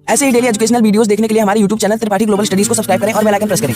ऐसे ही daily educational videos देखने के लिए हमारे YouTube channel Tripathi global studies को सब्सक्राइब करें और बेल आइकन प्रेस करें।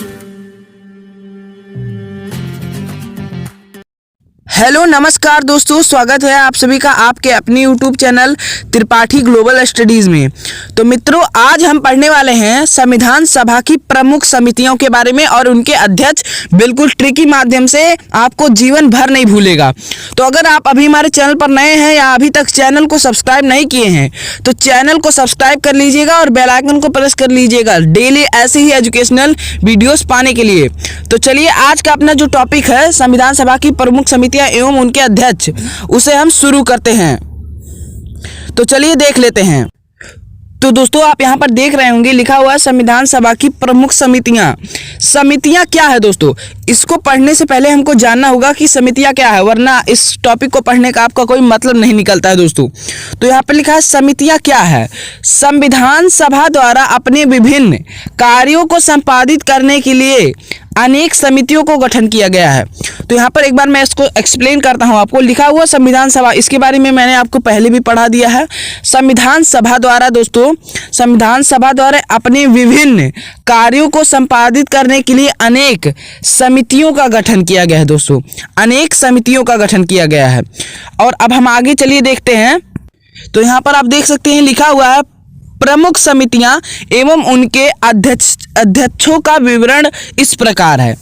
हेलो नमस्कार दोस्तों, स्वागत है आप सभी का आपके अपने YouTube channel Tripathi global studies में। तो मित्रों, आज हम पढ़ने वाले हैं संविधान सभा की प्रमुख समितियों के बारे में और उनके अध्यक्ष बिल्कुल ट्रिकी माध्यम से आपको जीवन भर नहीं भूलेगा। तो अगर आप अभी हमारे चैनल पर नए हैं या अभी तक चैनल को सब्सक्राइब नहीं किए हैं तो चैनल को सब्सक्राइब कर लीजिएगा और बेल आइकन को प्रेस कर लीजिएगा डेली ऐसे ही एजुकेशनल वीडियोस पाने के लिए। तो चलिए, आज का अपना जो टॉपिक है संविधान सभा की प्रमुख समितियां एवं उनके अध्यक्ष, उसे हम शुरू करते हैं। तो चलिए देख लेते हैं। तो दोस्तों, आप यहाँ पर देख रहे होंगे लिखा हुआ है संविधान सभा की प्रमुख समितियां। समितियां क्या है दोस्तों, इसको पढ़ने से पहले हमको जानना होगा कि समितियां क्या है, वरना इस टॉपिक को पढ़ने का आपका कोई मतलब नहीं निकलता है दोस्तों। तो यहाँ पर लिखा है समितियां क्या है। संविधान सभा द्वारा अपने विभिन्न कार्यों को संपादित करने के लिए अनेक समितियों को गठन किया गया है। तो यहाँ पर एक बार मैं इसको एक्सप्लेन करता हूँ आपको। लिखा हुआ संविधान सभा, इसके बारे में मैंने आपको पहले भी पढ़ा दिया है। संविधान सभा द्वारा दोस्तों, संविधान सभा द्वारा अपने विभिन्न कार्यों को संपादित करने के लिए अनेक समितियों का गठन किया गया है दोस्तों, अनेक समितियों का गठन किया गया है। और अब हम आगे चलिए देखते हैं। तो यहाँ पर आप देख सकते हैं लिखा हुआ है प्रमुख समितियां एवं उनके अध्यक्षों का विवरण इस प्रकार है।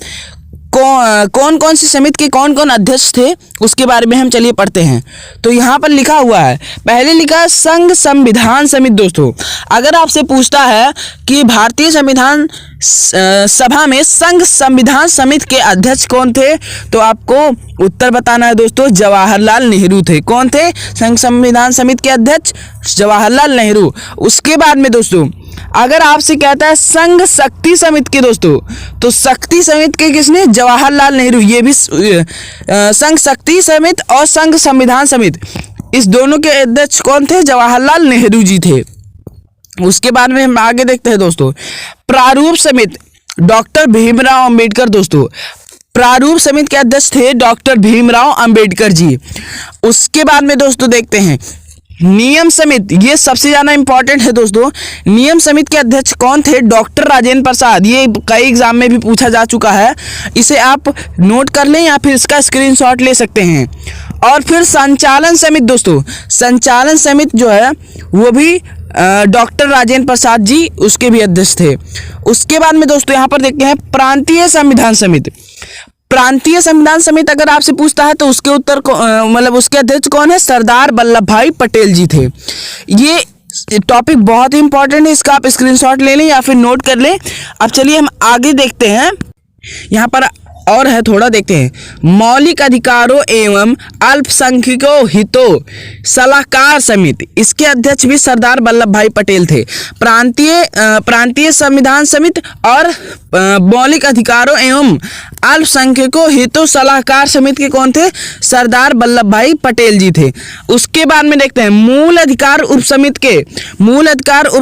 कौन कौन सी समिति के कौन कौन अध्यक्ष थे उसके बारे में हम चलिए पढ़ते हैं। तो यहाँ पर लिखा हुआ है, पहले लिखा है संघ संविधान समिति। दोस्तों, अगर आपसे पूछता है कि भारतीय संविधान सभा में संघ संविधान समिति के अध्यक्ष कौन थे, तो आपको उत्तर बताना है दोस्तों, जवाहरलाल नेहरू थे। कौन थे संघ संविधान समिति के अध्यक्ष? जवाहरलाल नेहरू। उसके बाद में दोस्तों, अगर आपसे कहता है संघ शक्ति समिति के दोस्तों, तो शक्ति समिति के किसने? जवाहरलाल नेहरू। ये भी संघ शक्ति समिति और संघ संविधान समिति, इस दोनों के अध्यक्ष कौन थे? जवाहरलाल नेहरू जी थे। उसके बाद में हम आगे देखते हैं दोस्तों, प्रारूप समिति, डॉक्टर भीमराव अंबेडकर। दोस्तों, प्रारूप समिति के अध्यक्ष थे डॉक्टर भीमराव अंबेडकर जी। उसके बाद में दोस्तों देखते हैं नियम समिति, ये सबसे ज़्यादा इंपॉर्टेंट है दोस्तों। नियम समिति के अध्यक्ष कौन थे? डॉक्टर राजेंद्र प्रसाद। ये कई एग्जाम में भी पूछा जा चुका है, इसे आप नोट कर लें या फिर इसका स्क्रीनशॉट ले सकते हैं। और फिर संचालन समिति दोस्तों, संचालन समिति जो है वो भी डॉक्टर राजेंद्र प्रसाद जी उसके भी अध्यक्ष थे। उसके बाद में दोस्तों यहाँ पर देखते हैं प्रांतीय संविधान समिति। प्रांतीय संविधान समिति अगर आपसे पूछता है तो उसके उत्तर मतलब उसके अध्यक्ष कौन है? सरदार वल्लभ भाई पटेल जी थे। ये टॉपिक बहुत ही इंपॉर्टेंट है, इसका आप स्क्रीनशॉट ले लें या फिर नोट कर लें। अब चलिए हम आगे देखते हैं। यहाँ पर और है, थोड़ा देखते हैं। मौलिक अधिकारों एवं अल्पसंख्यकों हितों सलाहकार समिति, इसके अध्यक्ष भी सरदार वल्लभ भाई पटेल थे। प्रांतीय संविधान समिति और मौलिक अधिकारों एवं अल्पसंख्यकों हितों सलाहकार समिति के कौन थे? सरदार वल्लभ भाई पटेल जी थे। उसके बाद में देखते हैं मूल अधिकार उप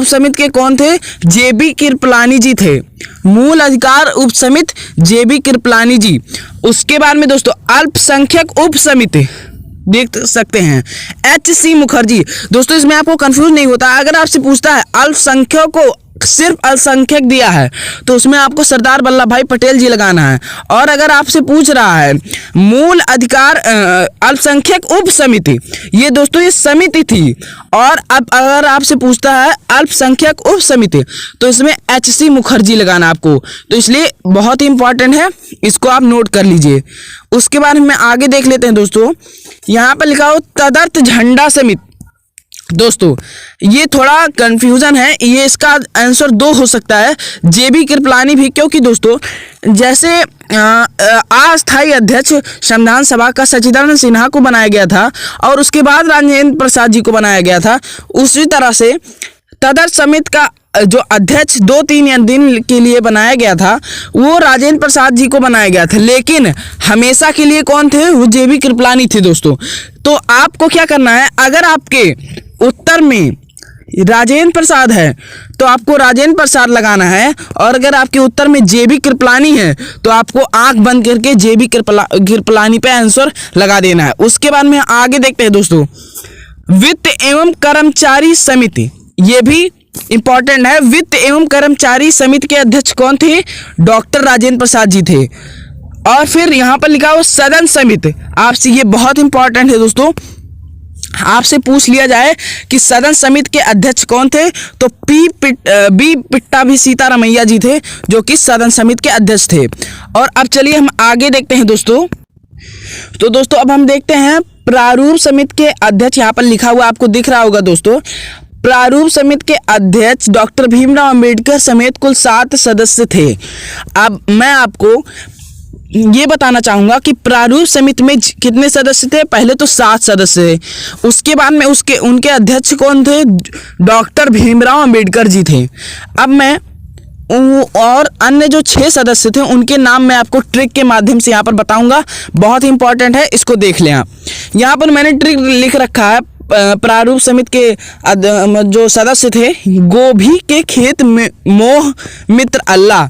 समिति के कौन थे? जेबी कृपलानी जी थे। मूल अधिकार उप समिति जेबी कृपलानी जी। उसके बाद में दोस्तों अल्पसंख्यक उप समिति देख सकते हैं HC मुखर्जी। दोस्तों, इसमें आपको कंफ्यूज नहीं होता, अगर आपसे पूछता है अल्पसंख्यक को सिर्फ अल्पसंख्यक दिया है तो उसमें आपको सरदार वल्लभ भाई पटेल जी लगाना है। और अगर आपसे पूछ रहा है मूल अधिकार अल्पसंख्यक उप समिति, ये दोस्तों ये समिति थी। और अब अगर आपसे पूछता है अल्पसंख्यक उप समिति तो इसमें HC मुखर्जी लगाना आपको। तो इसलिए बहुत ही इंपॉर्टेंट है, इसको आप नोट कर लीजिए। उसके बाद में आगे देख लेते हैं दोस्तों। यहाँ पर लिखा हो तदर्थ झंडा समिति। दोस्तों, ये थोड़ा कंफ्यूजन है, ये इसका आंसर 2 हो सकता है, जेबी कृपलानी भी, क्योंकि दोस्तों जैसे अस्थायी अध्यक्ष संविधान सभा का सच्चिदानंद सिन्हा को बनाया गया था और उसके बाद राजेंद्र प्रसाद जी को बनाया गया था, उसी तरह से तदर्थ समिति का जो अध्यक्ष 2-3 दिन के लिए बनाया गया था वो राजेंद्र प्रसाद जी को बनाया गया था, लेकिन हमेशा के लिए कौन थे? वो जेबी कृपलानी थे दोस्तों। तो आपको क्या करना है, अगर आपके उत्तर में राजेंद्र प्रसाद है तो आपको राजेंद्र प्रसाद लगाना है, और अगर आपके उत्तर में जेबी कृपलानी है तो आपको आंख बंद करके जेबी कृपलानी पे आंसर लगा देना है। उसके बाद में आगे देखते हैं दोस्तों वित्त एवं कर्मचारी समिति, ये भी इंपॉर्टेंट है। वित्त एवं कर्मचारी समिति के अध्यक्ष कौन थे? डॉक्टर राजेंद्र प्रसाद जी थे। और फिर यहाँ पर लिखा हुआ सदन समिति, आपसे ये बहुत इंपॉर्टेंट है दोस्तों, आपसे पूछ लिया जाए कि सदन समिति के अध्यक्ष कौन थे, तो बी पिट्टाभी सीतारमैया जी थे जो कि सदन समिति के अध्यक्ष थे। और अब चलिए हम आगे देखते हैं दोस्तों। तो दोस्तों अब हम देखते हैं प्रारूप समिति के अध्यक्ष, यहाँ पर लिखा हुआ आपको दिख रहा होगा दोस्तों। प्रारूप समिति के अध्यक्ष डॉक्टर भीमराव अंबेडकर समेत कुल 7 सदस्य थे। अब मैं आपको ये बताना चाहूँगा कि प्रारूप समिति में कितने सदस्य थे? पहले तो 7 सदस्य थे, उसके बाद में उनके अध्यक्ष कौन थे? डॉक्टर भीमराव अंबेडकर जी थे। अब मैं और अन्य जो 6 सदस्य थे उनके नाम मैं आपको ट्रिक के माध्यम से यहाँ पर बताऊंगा, बहुत इंपॉर्टेंट है, इसको देख लें आप। यहाँ पर मैंने ट्रिक लिख रखा है। प्रारूप समिति के जो सदस्य थे, गोभी के खेत में मोह मित्र अल्लाह,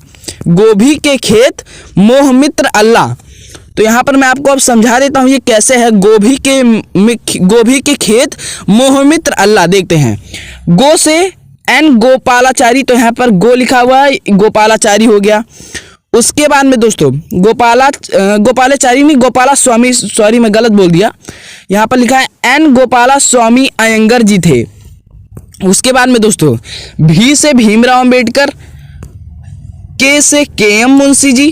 गोभी के खेत मोह मित्र अल्लाह। तो यहाँ पर मैं आपको अब समझा देता हूँ ये कैसे है। गोभी के खेत मोह मित्र अल्लाह, देखते हैं। गो से एन गोपालाचारी, तो यहाँ पर गो लिखा हुआ है, गोपालाचारी हो गया। उसके बाद में दोस्तों गोपालाचारी नहीं, गोपाला स्वामी, सॉरी मैं गलत बोल दिया, यहाँ पर लिखा है एन गोपाला स्वामी अयंगर जी थे। उसके बाद में दोस्तों भी से भीमराव अंबेडकर, के से के.एम. मुंशी जी,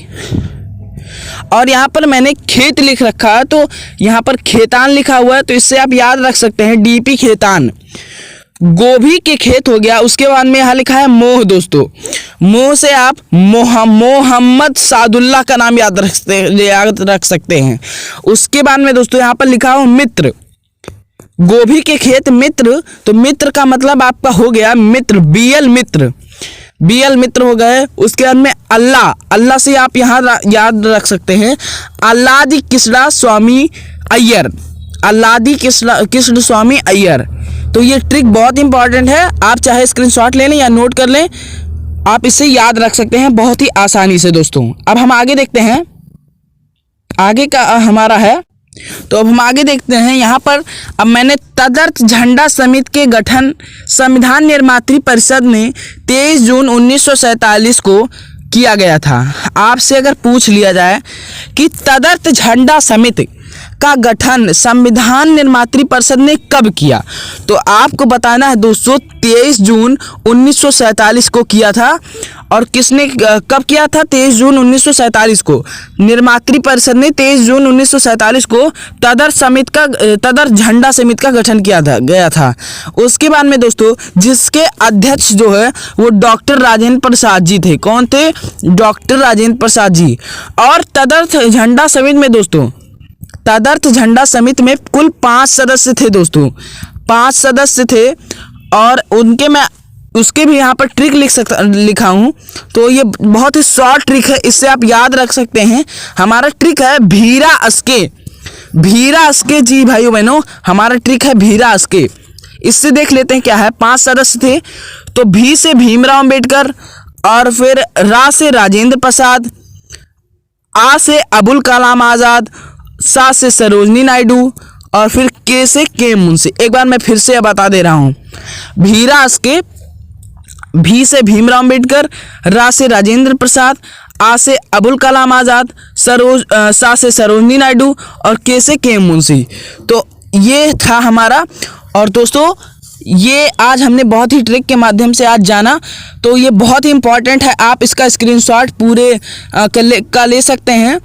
और यहाँ पर मैंने खेत लिख रखा है तो यहाँ पर खेतान लिखा हुआ है, तो इससे आप याद रख सकते हैं डीपी खेतान। गोभी के खेत हो गया। उसके बाद में यहाँ लिखा है मोह दोस्तों, मोह से आप मोहम्मद सादुल्लाह का नाम याद रख सकते हैं। उसके बाद में दोस्तों यहाँ पर लिखा हो मित्र, गोभी के खेत मित्र, तो मित्र का मतलब आपका हो गया मित्र, बीएल मित्र हो गए। उसके बाद में अल्लाह, अल्लाह से आप यहाँ याद रख सकते हैं अल्लादी कृष्णा स्वामी अय्यर, अल्लादी कृष्ण स्वामी अय्यर। तो ये ट्रिक बहुत इंपॉर्टेंट है, आप चाहे स्क्रीनशॉट ले लें या नोट कर लें, आप इसे याद रख सकते हैं बहुत ही आसानी से दोस्तों। अब हम आगे देखते हैं, आगे का हमारा है, तो अब हम आगे देखते हैं। यहाँ पर अब मैंने तदर्थ झंडा समिति के गठन संविधान निर्मात्री परिषद ने 23 जून 1947 को किया गया था। आपसे अगर पूछ लिया जाए कि तदर्थ झंडा समिति का गठन संविधान निर्मात्री परिषद ने कब किया, तो आपको बताना है दोस्तों 23 जून 1947 को किया था। और किसने कब किया था? 23 जून 1947 को निर्मात्री परिषद ने 23 जून 1947 को तदर्थ झंडा समिति का गठन किया गया था। उसके बाद में दोस्तों जिसके अध्यक्ष जो है वो डॉक्टर राजेंद्र प्रसाद जी थे। कौन थे? डॉक्टर राजेंद्र प्रसाद जी। और तदर्थ झंडा समिति में दोस्तों, तदर्थ झंडा समिति में कुल 5 सदस्य थे दोस्तों, 5 सदस्य थे। और उनके मैं उसके भी यहाँ पर ट्रिक लिखा हूँ, तो ये बहुत ही शॉर्ट ट्रिक है, इससे आप याद रख सकते हैं। हमारा ट्रिक है भीरा अस्के जी भाइयों बहनों, हमारा ट्रिक है भीरा अस्के। इससे देख लेते हैं क्या है। 5 सदस्य थे, तो भी से भीमराव अंबेडकर, और फिर रा से राजेंद्र प्रसाद, आ से अबुल कलाम आज़ाद, सा से सरोजनी नायडू, और फिर के से के.एम. मुंशी। एक बार मैं फिर से बता दे रहा हूँ, भीरा अस्के, भी से भीमराव अंबेडकर, रा से राजेंद्र प्रसाद, आ से अबुल कलाम आज़ाद, सा से सरोजनी नायडू, और के से के.एम. मुंशी। तो ये था हमारा। और दोस्तों ये आज हमने बहुत ही ट्रिक के माध्यम से आज जाना, तो ये बहुत ही इंपॉर्टेंट है, आप इसका स्क्रीनशॉट पूरे का ले सकते हैं।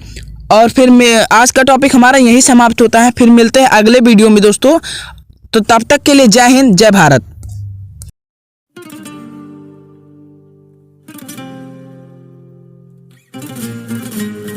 और फिर आज का टॉपिक हमारा यही समाप्त होता है। फिर मिलते हैं अगले वीडियो में दोस्तों, तो तब तक के लिए जय हिंद, जय भारत।